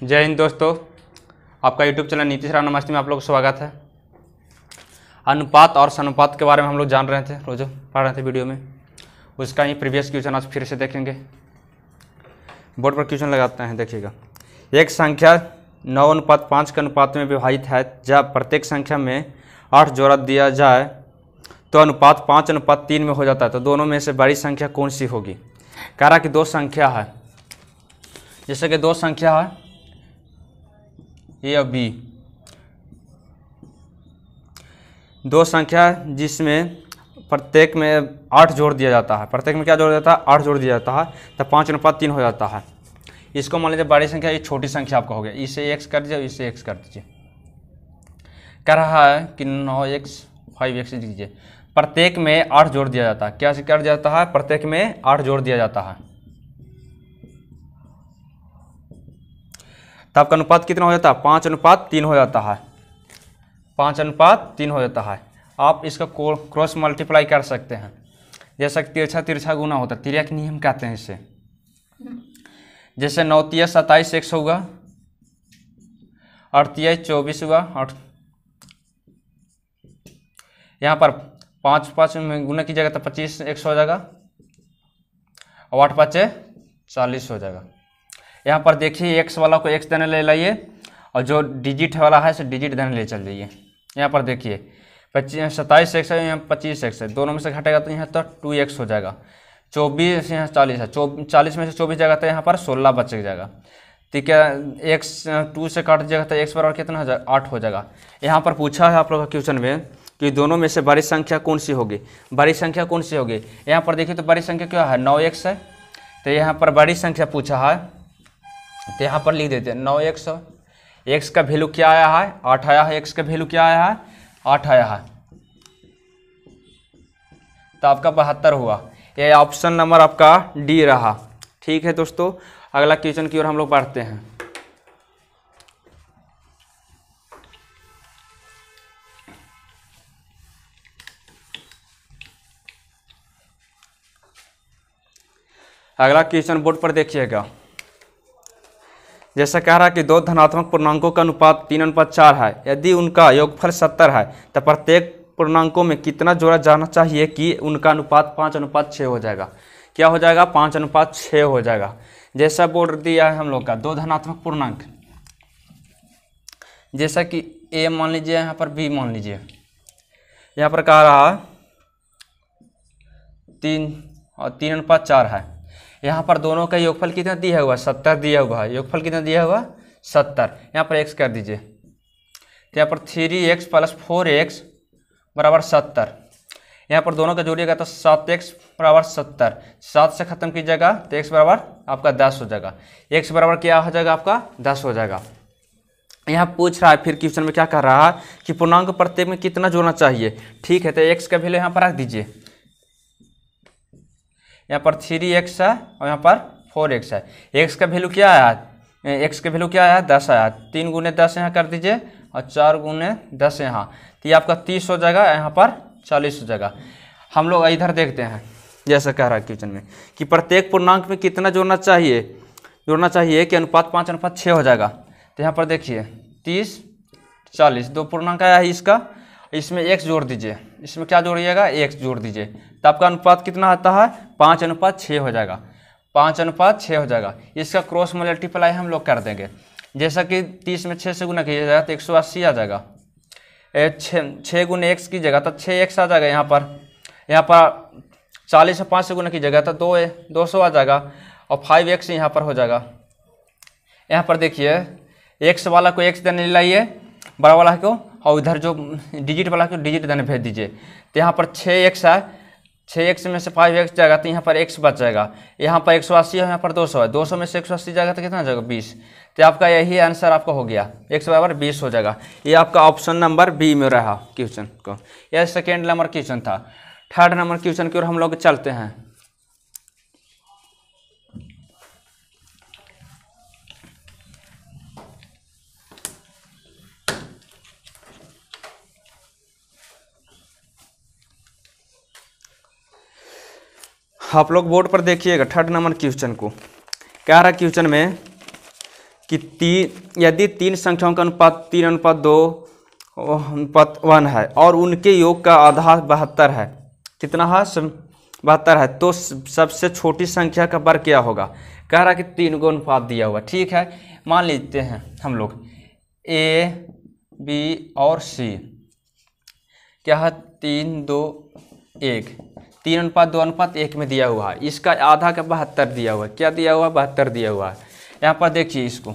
जय हिंद दोस्तों, आपका यूट्यूब चैनल नीतीश राम नमस्ते में आप लोग का स्वागत है। अनुपात और समानुपात के बारे में हम लोग जान रहे थे, रोज़ पढ़ रहे थे वीडियो में। उसका ही प्रीवियस क्वेश्चन आज फिर से देखेंगे। बोर्ड पर क्वेश्चन लगाते हैं, देखिएगा। एक संख्या 9:5 के अनुपात में विभाजित है। जब प्रत्येक संख्या में 8 जोड़ा दिया जाए तो अनुपात 5:3 में हो जाता है। तो दोनों में से बड़ी संख्या कौन सी होगी? कह रहा कि दो संख्या है, जैसे कि दो संख्या है ए और बी, दो संख्या जिसमें प्रत्येक में 8 जोड़ दिया जाता है। प्रत्येक में क्या जोड़ दिया जाता है? 8 जोड़ दिया जाता है, तब 5:3 हो जाता है। इसको मान लीजिए बड़ी संख्या, ये छोटी संख्या आपका हो गया। इसे x कर दीजिए, इसे x कर दीजिए। कह रहा है कि 9x 5x दीजिए। प्रत्येक में 8 जोड़ दिया जाता है। क्या कर दिया जाता है? प्रत्येक में 8 जोड़ दिया जाता है। तब का अनुपात कितना हो जाता है? 5:3 हो जाता है। 5:3 हो जाता है। आप इसका क्रॉस मल्टीप्लाई कर सकते हैं। जैसा कि तिरछा तिरछा गुना होता है, तिर्यक नियम कहते हैं इसे। जैसे 9 तिया 27 x होगा, 8 तिया 24 हुआ, और यहाँ पर 5 में गुना कीजिएगा तो 25 x हो जाएगा, और 8 5 40 हो जाएगा। यहाँ पर देखिए x वाला को x देने ले लाइए, और जो डिजिट वाला है इसे डिजिट देने ले चल जाइए। यहाँ पर देखिए 27 x है, यहाँ 25 x है, दोनों में से घटेगा तो यहाँ तो 2x हो जाएगा। 24 यहाँ 40 है, 40 में से 24 जाएगा तो यहाँ पर 16 बच जाएगा। ठीक है, x 2 से काट जाएगा तो x बराबर कितना हो जाएगा? 8 हो जाएगा। यहाँ पर पूछा है आप लोग का क्वेश्चन में कि दोनों में से बड़ी संख्या कौन सी होगी? बड़ी संख्या कौन सी होगी? यहाँ पर देखिए तो बड़ी संख्या क्या है? 9x है। तो यहाँ पर बड़ी संख्या पूछा है, तो यहाँ पर लिख देते हैं 9x। x का वैल्यू क्या आया है? 8 आया है। x का वैल्यू क्या आया है? 8 आया है। तो आपका 72 हुआ। ये ऑप्शन नंबर आपका डी रहा। ठीक है दोस्तों, अगला क्वेश्चन की ओर हम लोग बढ़ते हैं। अगला क्वेश्चन बोर्ड पर देखिएगा। जैसा कह रहा है कि दो धनात्मक पूर्णांकों का अनुपात 3:4 है। यदि उनका योगफल 70 है तो प्रत्येक पूर्णांकों में कितना जोड़ा जाना चाहिए कि उनका अनुपात 5:6 हो जाएगा? क्या हो जाएगा? 5:6 हो जाएगा। जैसा बोल दिया है हम लोग का दो धनात्मक पूर्णांक, जैसा कि a मान लीजिए, यहाँ पर b मान लीजिए। यहाँ पर कह रहा 3 और 3:4 है। यहाँ पर दोनों का योगफल कितना दिया हुआ? 70 दिया हुआ है। योगफल कितना दिया हुआ? 70। यहाँ पर x कर दीजिए, तो यहाँ पर 3x + 4x बराबर 70। यहाँ पर दोनों का जोड़िएगा तो 7x बराबर 70। 7 से खत्म कीजिएगा तो x बराबर आपका 10 हो जाएगा। x बराबर क्या हो जाएगा? आपका 10 हो जाएगा। यहाँ पूछ रहा है फिर क्वेश्चन में क्या कर रहा है कि पूर्णांक प्रत्येक में कितना जोड़ना चाहिए। ठीक है, तो x का वैल्यू यहाँ पर रख दीजिए। यहाँ पर 3x है और यहाँ पर 4x है। x का वैल्यू क्या आया? x का वैल्यू क्या आया? 10 आया। 3 × 10 यहाँ कर दीजिए, और 4 × 10 यहाँ, तो ये आपका 30 हो जाएगा, यहाँ पर 40 हो जाएगा। हम लोग इधर देखते हैं, जैसा कह रहा है क्वेश्चन में कि प्रत्येक पूर्णांक में कितना जोड़ना चाहिए कि अनुपात 5:6 हो जाएगा। तो यहाँ पर देखिए 30 40 दो पूर्णांक आया है इसका, इसमें x जोड़ दीजिए। इसमें क्या जोड़िएगा? x जोड़ दीजिए, तो आपका अनुपात कितना आता है? 5:6 हो जाएगा। 5:6 हो जाएगा। इसका क्रॉस मल्टीप्लाई हम लोग कर देंगे। जैसा कि 30 में 6 से गुना किया जाएगा तो 180 आ जाएगा। 6 × x की जगह तो 6x आ जाएगा। यहाँ पर 40 से 5 से गुना की जगह तो 200 आ जाएगा, और 5x यहाँ पर हो जाएगा। यहाँ पर देखिए x वाला को x देने लाइए, बड़ा वाला को, और इधर जो डिजिट वाला को डिजिट देने भेज दीजिए। तो यहाँ पर 6x है, 6x में से 5x जाएगा तो यहाँ पर x बच जाएगा। यहाँ पर 180 है, यहाँ पर 200 है। 200 में से 180 जाएगा तो कितना हो जाएगा? 20। तो आपका यही आंसर आपका हो गया, x बराबर 20 हो जाएगा। ये आपका ऑप्शन नंबर बी में रहा क्वेश्चन को। यह सेकेंड नंबर क्वेश्चन था। थर्ड नंबर क्वेश्चन की ओर हम लोग चलते हैं। आप लोग बोर्ड पर देखिएगा थर्ड नंबर क्वेश्चन को। कह रहा क्वेश्चन में कि यदि तीन संख्याओं का अनुपात 3:2 अनुपात 1 है और उनके योग का आधा 72 है, कितना है 72 है, तो सबसे छोटी संख्या का वर्ग क्या होगा। कह रहा कि 3 को अनुपात दिया हुआ। ठीक है, मान लेते हैं हम लोग ए बी और सी क्या है 3:2:1, 3:2:1 में दिया हुआ है। इसका आधा का 72 दिया हुआ है। क्या दिया हुआ है 72 दिया हुआ है। यहाँ पर देखिए इसको,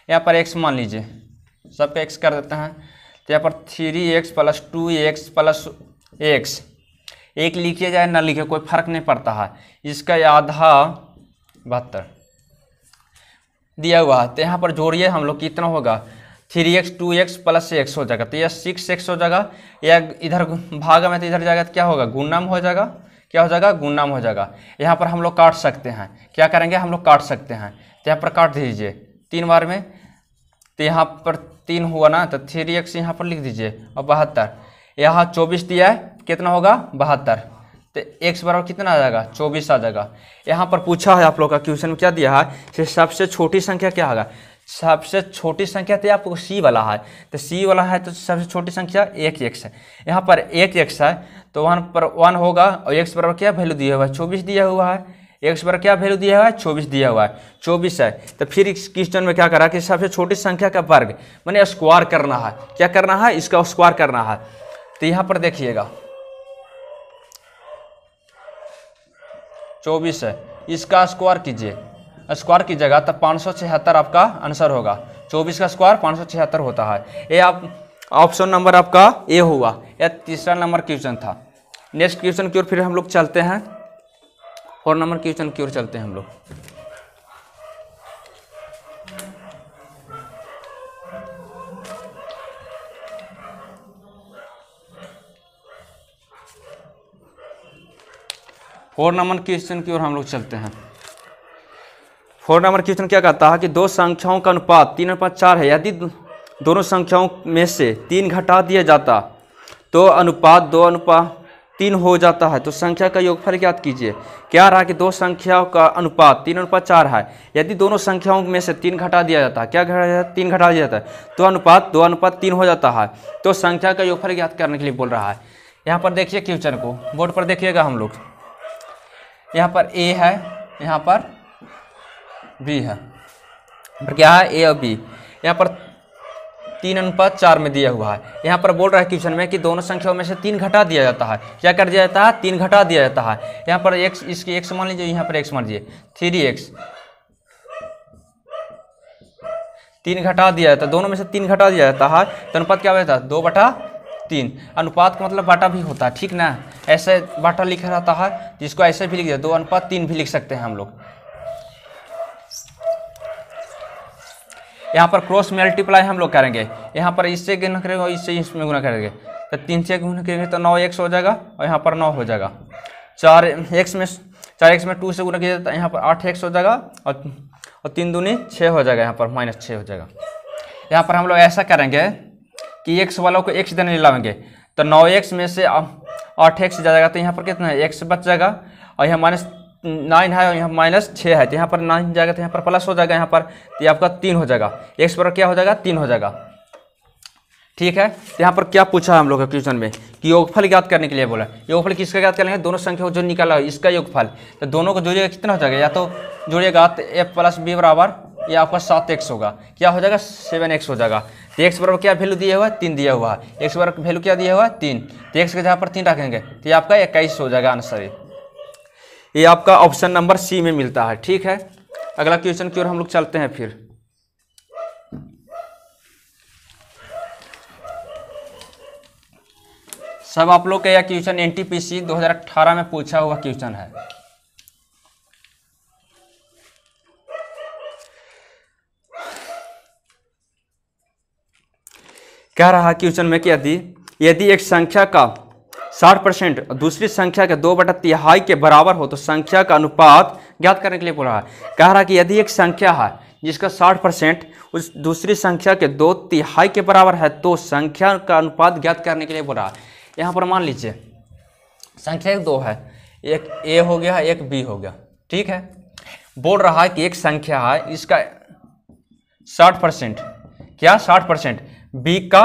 यहाँ पर x मान लीजिए, सबका x कर देते हैं। तो यहाँ पर 3x + 2x + x, एक लिखिए जाए ना लिखिए कोई फर्क नहीं पड़ता है। इसका आधा 72 दिया हुआ है। तो यहाँ पर जोड़िए हम लोग, कितना होगा 3x 2x + x हो जाएगा। तो यह 6x हो जाएगा, या इधर भागा में तो इधर जाएगा तो क्या होगा गुणनम हो जाएगा। क्या हो जाएगा गुणनम हो जाएगा। यहाँ पर हम लोग काट सकते हैं, क्या करेंगे हम लोग काट सकते हैं। तो यहाँ पर काट दीजिए 3 बार में, तो यहाँ पर 3 हुआ ना, तो 3x यहाँ पर लिख दीजिए और 72, यहाँ 24 दिया है, कितना होगा 72। तो x बराबर कितना आ जाएगा 24 आ जाएगा। यहाँ पर पूछा है आप लोग का क्वेश्चन में क्या दिया है कि सबसे छोटी संख्या क्या होगा। सबसे छोटी संख्या तो आपको c वाला है, तो c वाला है तो सबसे छोटी संख्या 1x है। यहाँ पर 1x है तो 1 पर 1 होगा, और x बराबर क्या वैल्यू दिया हुआ है 24 दिया हुआ है। x बराबर क्या वैल्यू दिया हुआ है 24 दिया हुआ है, 24 है। तो फिर इस क्वेश्चन में क्या करा कि सबसे छोटी संख्या का वर्ग माने स्क्वायर करना है। क्या करना है इसका स्क्वायर करना है। तो यहाँ पर देखिएगा 24 है, इसका स्क्वायर कीजिए, स्क्वायर की जगह तब 576 आपका आंसर होगा। 24 का स्क्वायर 576 होता है। ये आप ऑप्शन नंबर आपका ए हुआ। यह तीसरा नंबर क्वेश्चन था। नेक्स्ट क्वेश्चन की ओर फिर हम लोग चलते हैं, 4 नंबर क्वेश्चन की ओर चलते हैं हम लोग। फोर नंबर क्वेश्चन की ओर हम लोग चलते हैं। 4 नंबर क्वेश्चन क्या कहता है कि दो संख्याओं का अनुपात 3:4 है। यदि दोनों संख्याओं में से 3 घटा दिया जाता तो अनुपात 2:3 हो जाता है, तो संख्या का योगफल ज्ञात कीजिए। क्या रहा कि दो संख्याओं का अनुपात 3:4 है। यदि दोनों संख्याओं में से 3 घटा दिया जाता है, क्या 3 घटा दिया जाता है तो अनुपात 2:3 हो जाता है, तो संख्या का योगफल ज्ञात करने के लिए बोल रहा है। यहाँ पर देखिए क्वेश्चन को, बोर्ड पर देखिएगा हम लोग। यहाँ पर ए है, यहाँ पर बी है, पर क्या है ए और बी। यहाँ पर 3:4 में दिया हुआ है। यहाँ पर बोल रहा है क्वेश्चन में कि दोनों संख्याओं में से 3 घटा दिया जाता है। क्या कर दिया जाता है 3 घटा दिया जाता है। यहाँ पर x, इसकी x मान लीजिए, यहाँ पर x मान लीजिए 3x, 3 घटा दिया जाता है, दोनों में से 3 घटा दिया जाता है तो अनुपात क्या होता है 2/3। अनुपात का मतलब बाटा भी होता है, ठीक ना। ऐसे बाटा लिखा रहता है, जिसको ऐसे भी लिख दिया 2:3 भी लिख सकते हैं हम लोग। यहाँ पर क्रॉस मल्टीप्लाई हम लोग करेंगे। यहाँ पर इससे गुना करेंगे और इससे इसमें गुना करेंगे, तो 3 से गुना करेंगे तो 9x हो जाएगा, और यहाँ पर 9 हो जाएगा। 4x में 2 से गुना किया जाता है, यहाँ पर 8x हो जाएगा, और 3 दूनी 6 हो जाएगा, यहाँ पर -6 हो जाएगा। यहाँ पर हम लोग ऐसा करेंगे कि x वालों को x देने लाएंगे, तो 9x में से 8x जाएगा, तो यहाँ पर कितना है x बच जाएगा, और यहाँ -9 है और यहाँ -6 है, तो यहाँ पर 9 जाएगा, तो यहाँ पर प्लस हो जाएगा, यहाँ पर तो आपका 3 हो जाएगा। x पर क्या हो जाएगा 3 हो जाएगा, ठीक है। तो यहाँ पर क्या पूछा है हम लोग के क्वेश्चन में कि योगफल ज्ञात करने के लिए बोला। योगफल किसका ज्ञात करेंगे, दोनों संख्या को जो निकाला है इसका योगफल। तो दोनों को जोड़िएगा कितना हो जाएगा, या तो जोड़िएगा तो a + b बराबर ये आपका 7x होगा, क्या हो जाएगा 7x हो जाएगा। तो x बराबर क्या वैल्यू दिया हुआ है 3 दिया हुआ है, x बराबर वैल्यू क्या दिया हुआ है 3, तो x के जहाँ पर 3 रखेंगे तो ये आपका 21 हो जाएगा आंसर। ये आपका ऑप्शन नंबर सी में मिलता है, ठीक है। अगला क्वेश्चन की ओर हम लोग चलते हैं फिर। सब आप लोग का यह क्वेश्चन NTPC 2018 में पूछा हुआ क्वेश्चन है। कह रहा क्वेश्चन में कि यदि एक संख्या का 60% और दूसरी संख्या के 2/3 के बराबर हो तो संख्या का अनुपात ज्ञात करने के लिए बोल रहा है। कह रहा कि यदि एक संख्या है जिसका 60% उस दूसरी संख्या के 2/3 के बराबर है तो संख्या का अनुपात ज्ञात करने के लिए बोल रहा है। यहाँ पर मान लीजिए संख्या 2 है, एक a हो गया एक b हो गया, ठीक है। बोल रहा है कि एक संख्या है, इसका 60%, क्या 60%, बी का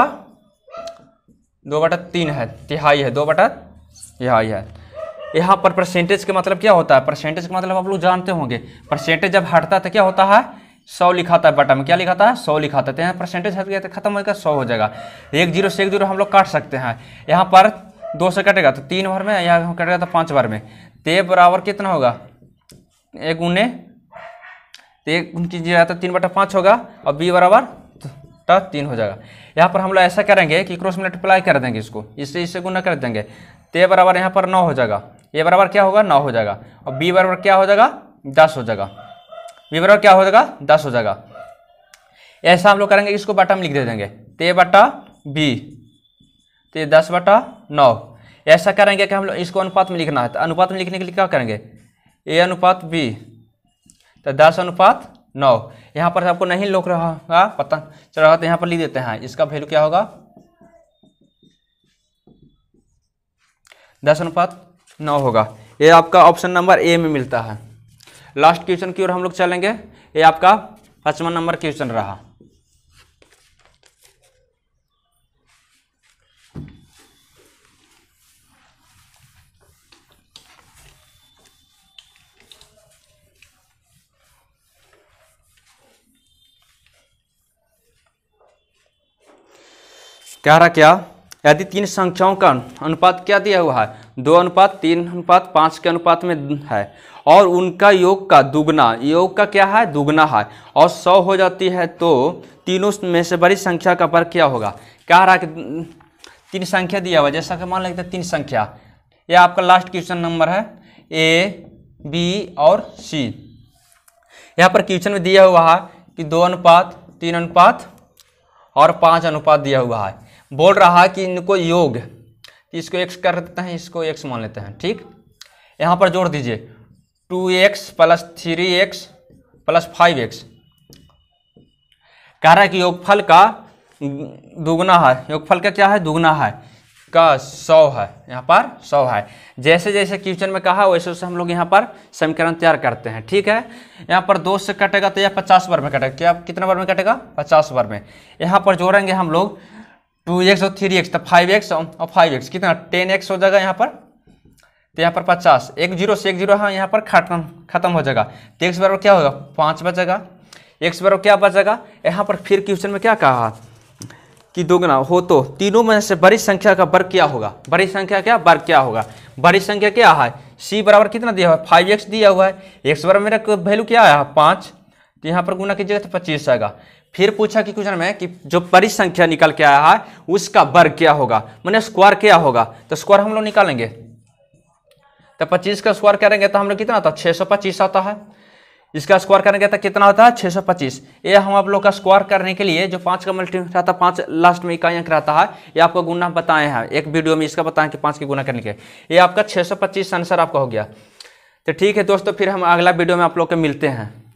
2/3 है, तिहाई है, 2/तिहाई है। यहाँ पर परसेंटेज का मतलब क्या होता है, परसेंटेज का मतलब आप लोग जानते होंगे, परसेंटेज जब हटता है तो क्या होता है, 100 लिखाता है बटा में, क्या लिखाता है, 100 लिखाता है। तो यहाँ परसेंटेज हट गया तो खत्म होगा, 100 हो जाएगा। 1 0 से 1 0 हम लोग काट सकते हैं, यहाँ पर 2 से कटेगा तो 3 बार में, यहाँ कटेगा तो 5 बार में। तो बराबर कितना होगा, 1 गुने 1 कीजिएगा तो 3/5 होगा, और बी बराबर 3 हो जाएगा। यहाँ पर हम लोग ऐसा करेंगे कि क्रॉस मल्टीप्लाई कर देंगे, इसको इससे गुना कर देंगे, तो बराबर यहाँ पर 9 हो जाएगा। ए बराबर क्या होगा, 9 हो जाएगा, और बी बराबर क्या हो जाएगा, 10 हो जाएगा। बी बराबर क्या हो जाएगा, 10 हो जाएगा। ऐसा हम लोग करेंगे, इसको बटा में लिख दे देंगे, ते बटा बी, तो 10/9। ऐसा करेंगे कि हम लोग इसको अनुपात में लिखना है, तो अनुपात में लिखने के लिए क्या करेंगे, ए अनुपात बी, तो 10/9। यहाँ पर आपको नहीं लिख रहा होगा, पता चल रहा, तो यहाँ पर लिख देते हैं, इसका वैल्यू क्या होगा, 10/9 होगा। ये आपका ऑप्शन नंबर ए में मिलता है। लास्ट क्वेश्चन की ओर हम लोग चलेंगे, ये आपका 5वां नंबर क्वेश्चन रहा। कह रहा क्या, यदि 3 संख्याओं का अनुपात क्या दिया हुआ है, 2:3:5 के अनुपात में है, और उनका योग का दुगना, योग का क्या है, दुगना है, और 100 हो जाती है, तो तीनों में से बड़ी संख्या का वर्ग क्या होगा। कह रहा कि 3 संख्या दिया हुआ है, जैसा कि मान लेते हैं 3 संख्या, यह आपका लास्ट क्वेश्चन नंबर है, ए बी और सी। यहाँ पर क्वेश्चन में दिया हुआ है कि 2:3 और 5 दिया हुआ है। बोल रहा है कि इनको योग, इसको x कर देते हैं, इसको x मान लेते हैं, ठीक। यहाँ पर जोड़ दीजिए 2x + 3x + 5x। कह रहा है कि योगफल का दुगना है, योगफल का क्या है, दुगना है, का 100 है, यहाँ पर 100 है। जैसे जैसे क्वेश्चन में कहा वैसे वैसे हम लोग यहाँ पर समीकरण तैयार करते हैं, ठीक है। यहाँ पर 2 से कटेगा तो यह 50 बार में कटेगा, क्या कितना बार में कटेगा, 50 बार में। यहाँ पर जोड़ेंगे हम लोग 2x और 3x, तो 5x और 5x कितना 10x हो जाएगा यहाँ पर, तो यहाँ पर 50, 1 0 से 1 0 हाँ यहाँ पर खत्म हो जाएगा। तो x बराबर क्या होगा, 5 बचेगा, x बराबर क्या बचेगा। यहाँ पर फिर क्वेश्चन में क्या कहा कि दोगुना हो तो तीनों में से बड़ी संख्या का वर्ग क्या होगा, बड़ी संख्या क्या वर्ग क्या होगा। बड़ी संख्या क्या है, c बराबर कितना दिया हुआ है, 5x दिया हुआ है, x बराबर मेरा वैल्यू क्या है 5, तो यहाँ पर गुना कीजिएगा तो 25 आएगा। फिर पूछा कि क्वेश्चन में कि जो बड़ी संख्या निकल के आया है उसका वर्ग क्या होगा, माने स्क्वायर क्या होगा। तो स्क्वायर हम लोग निकालेंगे, तो 25 का स्क्वायर करेंगे तो हम लोग कितना आता है, 625 आता है। इसका स्क्वायर करेंगे तो कितना होता है, 625। ये हम आप लोग का स्क्वायर करने के लिए जो 5 का मल्टीप्लाई रहता है, 5 लास्ट में इकाई अंक रहता है, ये आपको गुना बताए हैं एक वीडियो में, इसका बताएं कि 5 के गुना करने के, ये आपका 625 आंसर आपका हो गया। तो ठीक है दोस्तों, फिर हम अगला वीडियो में आप लोग के मिलते हैं।